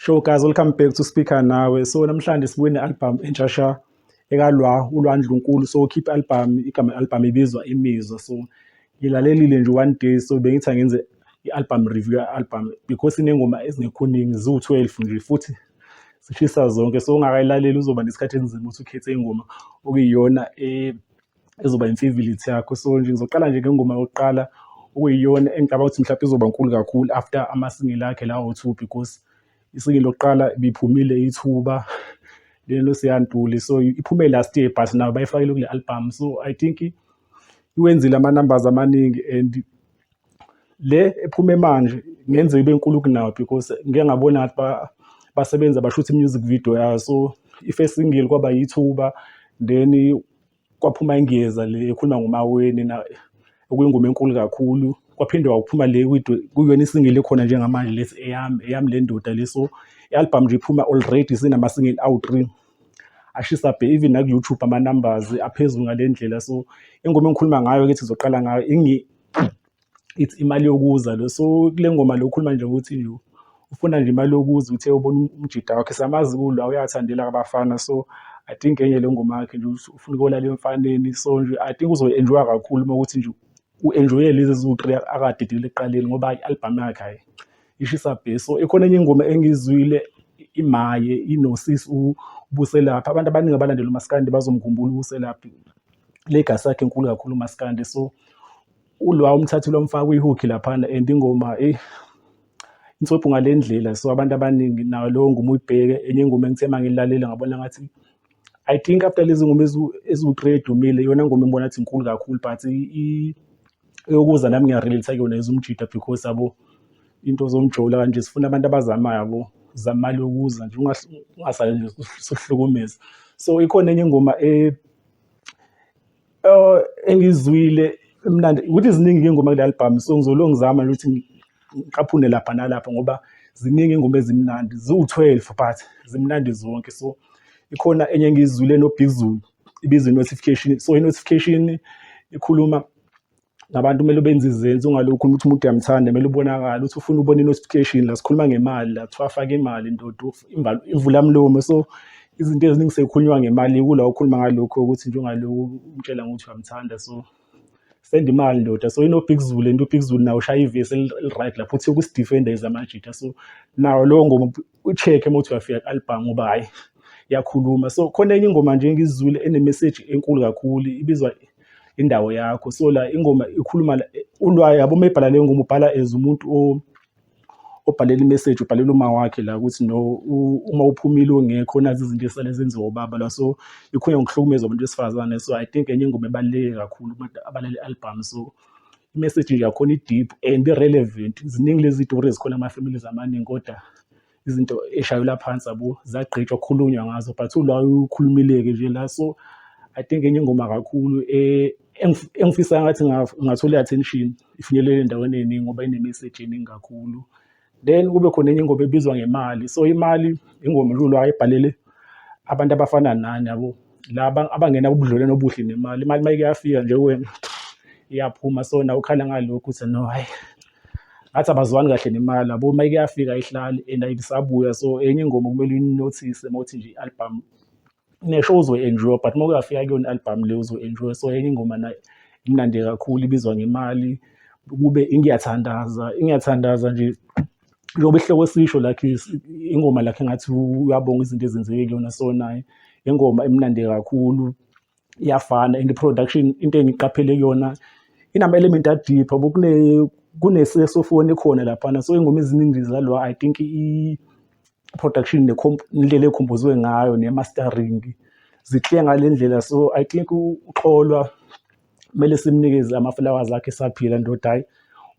Show guys, welcome back to Speaker Nawe. So namhlanje sibuye ne-album entshasha Lwah Ndlunkulu. So keep album, igama album ibizwa Imizwa. So ngilalelile nje one day, so bengithi ngenze i-album review album because inengoma ezingekhoningi ziwu-12 nje futhi sishisa zonke. So ungakayilaleli uzoba nesikhathi enzima ukuthi ukhethe ingoma okuyiyona ezoba imfavorite yakho. So nje ngizoqala nje ngengoma yokuqala okuyiyona engicabanga ukuthi mhlawumbe izoba nkulu kakhulu after ama-single akhe lawo 2 because isingle lokuqala biphumile ithuba lelo siyantuli, so iphume last year but now bayifakile kule album. So I think iwenzile ama-numbers amaningi and le ephume manje ngenze ibe nkulu kunawo because ngeke ngabona ngathi basebenza bashoot music video yayo. So i-first single kwaba yithuba, then kwaphuma Ngiyeza le ekhuluma ngomaweni na okuyingoma enkulu kakhulu. Kwaphinde wakuphuma le kuyona isingle ekhona njengamanje lethi eyami le ndoda le. So i-album nje iphuma already sinama-single awu-3 ashisa bhe, even naku-YouTube ama-numbers aphezulu ngale ndlela. So ingoma engikhuluma ngayo kethi izoqala ngayo ithi imali yokuza lo. So kule ngoma lo ukhuluma nje ukuthi nje ufuna nje imali yokuza, uthe ubona umjida wakhe samazi kulwa uyathandela abafana. So I think enye le ngoma yakhe nje ufuna ukolala emfaneni. So nje I think uzo-enjoya kakhulu uma ukuthi nje u-enjoye lezi eziwu-3 akadidile ekuqaleni ngoba i-album yakhe hayi ishisa bhe. So ikhona enye ingoma engizwile imaye inosisi uBuselaphi. Abantu abaningi abalandela uMaskandi bazomkhumbula uBuselaphi, legacy yakhe enkulu kakhulu uMaskandi. So uLwah umthathile wamfaka kwi-hook laphana and ingoma insophu ngale ndlela. So abantu abaningi nayo leyo ngoma uyibheke. Enye ingoma engithema ngilalele ngabona ngathi I think after lezi ngoma eziwu-3 edumile yona ngoma engibona ngathi inkulu kakhulu but eyokuza nami ngiyarelate kuyona ezumjida because yabo into zomjola kanje sifuna abantu abazamayo yabo zamali yokuza nje ungasale nje sohlukumeza. So ikhona enye ingoma engizwile emnandi ukuthi ziningi ingoma kule album. So ngizolongizama nje ukuthi ngiqaphune lapha nalapha ngoba ziningi ingoma ezimnandi ziwu-12 but zimnandi zonke. So ikhona enye engizwile no Big Zulu ibizwa notification. So i-notification ikhuluma nabantu kumele benze izenzo ungalokhu ukuthi umuntu uyamthanda kumele ubonakala ukuthi ufuna ubona i-notification. La sikhuluma ngemali, la kuthiwa afake imali ndoda ivula mlomo. So izinto eziningi sekukhulunywa ngemali kula ukhuluma ngalokho ukuthi nje ungalokhu umtshela ukuthi uyamthanda. So send imali ndoda. So ino Big Zulu and uBig Zulu nawo ushaya ivesi right lapho uthi ukusdefender izamajita. So nawo lo ngoma ucheck uma uthi uyafika ku-album ngoba hayi iyakhuluma. So khona enye ingoma nje engizwile ene-message enkulu kakhulu ibizwa indawo yakho. So la ingoma ikhuluma uLwah yabo mayibhala le ngoma ubhala as umuntu obhalela imessage, ubhalela uma wakhe la ukuthi no uma uphumile ungekho nazi izinto esale zenziwa ubaba la. So ikhona ngihlukumeza abantu besifazane. So I think enye ingoma ebaluleke kakhulu abantu abalale album. So imessage nje yakhona i-deep and irelevant. Ziningi lezi stories zikhona ama-families amaningi kodwa izinto eshayela phansi abo zagqitshwa khulunywa ngazo but uLwah ukhulumileke nje la. So I think enye ingoma kakhulu engifisa ngathi ngathola attention ifinyelele endaweni eningi ngoba ine-message eningi kakhulu. Then kube khona enye ingoma ebizwa ngemali. So imali ingoma nje uLwah ayibhalele abantu abafana nani yabo laba abangena ubudlelwano obuhle nemali. Imali mayike yafika nje wena iyaphuma. So nawe ukhala ngalokho ukuthi no hayi ngathi abazwani kahle nemali yabo mayike yafika ihlali and ayisabuya. So enye ingoma kumele uyinothise mawuthi nje i-album ne-show uzo-enjoy but uma kuyafika kuyona i-album le uzo-enjoy. So enye ingoma nayo imnandi kakhulu ibizwa ngemali. Kube ingiyathandaza nje njengoba ihloko esisho lakhe ingoma lakhe ngathi uyabonga izinto ezenzeke kuyona. So naye ingoma emnandi kakhulu iyafana and i-production into engiqaphele kuyona inama-element a-deep yabo kune-saxophone ekhona laphana. So ingoma eziningi zalwa I think production indlela ekhompozwe ngayo ne-mastering ziclear ngale ndlela. So I think uXolwa kumele simnikeze ama-flowers akhe esaphila ndoda hayi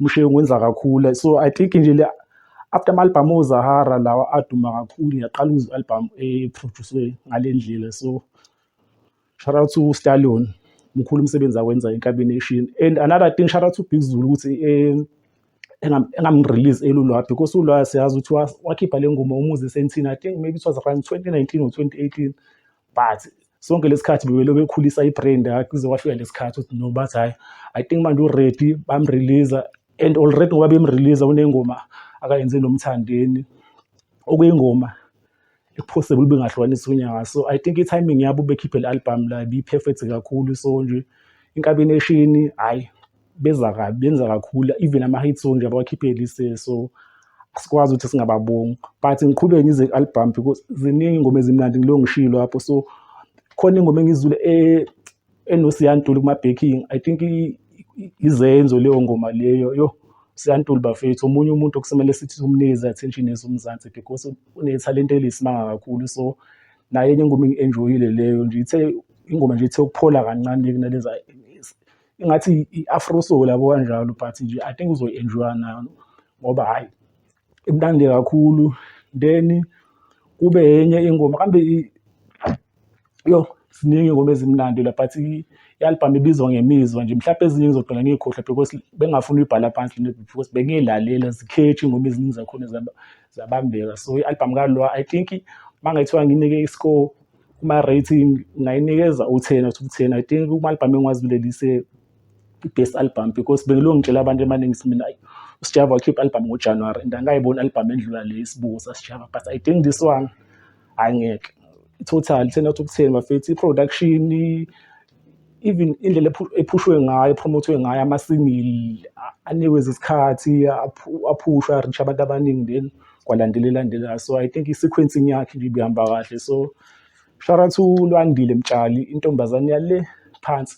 umshiye ngwenza kakhulu. So I think nje le after ama-album oZahara lawa aduma kakhulu yaqala ukuzwa i-album eproducwe ngale ndlela. So shout out to Stallion mkhulu umsebenzi akwenza Inkabi Nation. And another thing shout out to Big Zulu ukuthi engamrelease uLwah because uLwah siyazi ukuthi wakhipha le ngoma umuzi sentini I think maybe it was around 2019 or 2018 but sonke lesikhathi bewelo bekhulisa ibrand yakhe kuze kwafika lesikhathi ukuthi no bathi hayi I think manje u-ready bamrelease and already ngoba bemrelease unengoma akayenze nomthandeni okuyingoma possible bengahlukanisa unyaka. So I think i-timing yabo bekhiphe le-album la bi-perfect kakhulu. So nje Inkabi Nation hayi benza kakhulu, even ama-hit song nje abawakhiphe lise. So asikwazi ukuthi singababongi, but ngiqhubeke ngize album because ziningi ingoma ezimnandi ngilo ngishilo lapho. So khona ingoma engizwile Ntuli kuma-backing, I think izenzo leyo ngoma leyo Ntuli bafethu omunye umuntu okusemele sithi umnikeze attention esomzansi because unethalente elisimanga kakhulu. So naye enye ingoma engi-enjoyile leyo nje ingoma nje ithe ukuphola kancane kunaleza ingathi i-afro soul yabo kanjalo, but nje I think uzoyi-enjoya nayo ngoba hayi imnandi kakhulu. Then kube enye ingoma kambe ziningi ingoma ezimnandi la, but i-album ibizwa ngemizwa nje. Mhlawumbe ezinye ngizogcina ngiyikhohlwa because bengafuna uyibhala phansi because bengiyilalela zikhethi ingoma eziningi zakhona zabambeka. So i-album kaLwah I think mangayithiwa nginike i-score kuma-rating ngayinikeza u-10 out of 10. I think kuma-album engiwazile lise i-best album because bengiloko ngitshela abantu emaningi mina uSjava wakhipha i-album ngoJanuary and angayibona i-album endlula le isibuko saSjava, but I think this one angeke total 10 out of 10 bafethu. I-production even indlela ephushwe ngayo, promothwe ngayo, ama-single anikwe isikhathi aphushwa reach abantu abaningi then kwalandelela. So I think i-sequencing yakhe nje ibihamba kahle. So shout out to Lwandile Mtshali, intombazane yale phansi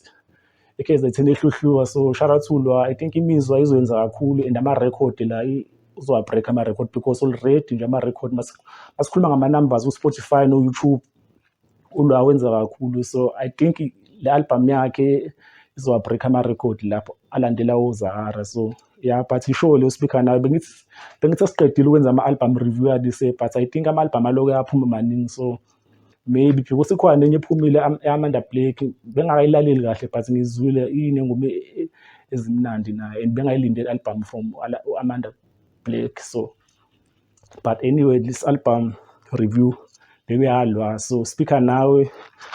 eKZN ehluhluka. So shout out to Lwah. I think imizwa izoyenza kakhulu and ama-record la uzowabreak ama-record because already nje ama-record masikhuluma ngama-numbers uSpotify no-YouTube uLwah wenza kakhulu. So I think le album yakhe izowabreak ama-record lapho alandela oZahara. So yeah, but ishow leyo speaker nawe bengithi siqedile ukwenza ama-album review yalise, but I think ama-album aloke aphuma maningi. So maybe because ikhona nenye ephumile Amanda Blake bengakayilaleli kahle, but ngizwile inengoma ezimnandi naye and bengayilindele album from Amanda Blake. So but anyway, this album review bekuyalwa. So speaker nawe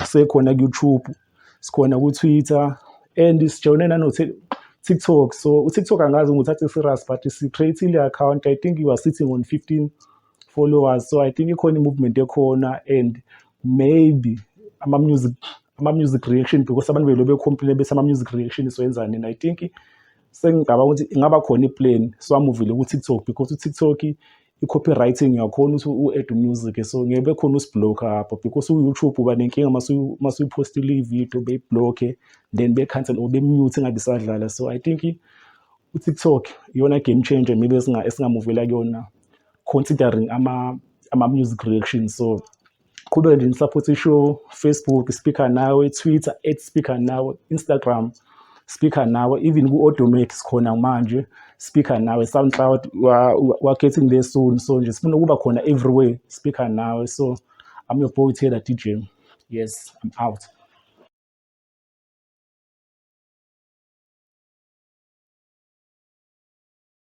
sekhona ku-YouTube, sikhona ku-Twitter and sijoyinena no-TikTok. So uTikTok angazi nguthathe serious, but si-create account. I think you are sitting on 15 followers. So I think ikhona i-movement ekhona and maybe ama-music reaction because abantu belo becomplain bese ama-music reaction soyenzani. And I think sengicabanga ukuthi ingaba khona i-plan so amuvile ku-TikTok because uTikTok i-copywriting yakhona ukuthi u-add music. So ngeke khona usiblock apho because u-YouTube uba nenkinga masuyipostile i-video beyiblocke then be-cancel or be-mute ingabe isadlala. So I think uTikTok iyona game changer maybe esingamuvela kuyona considering ama-music reaction. So kube nje support ishow Facebook speaker nawe, Twitter @speaker nawe, Instagram speaker nawe, even ku-Audiomack khona manje speaker nawe, SoundCloud we're getting there soon. So nje sifuna ukuba khona everywhere speaker nawe. So I'm your boy Taylor DJ. Yes, I'm out.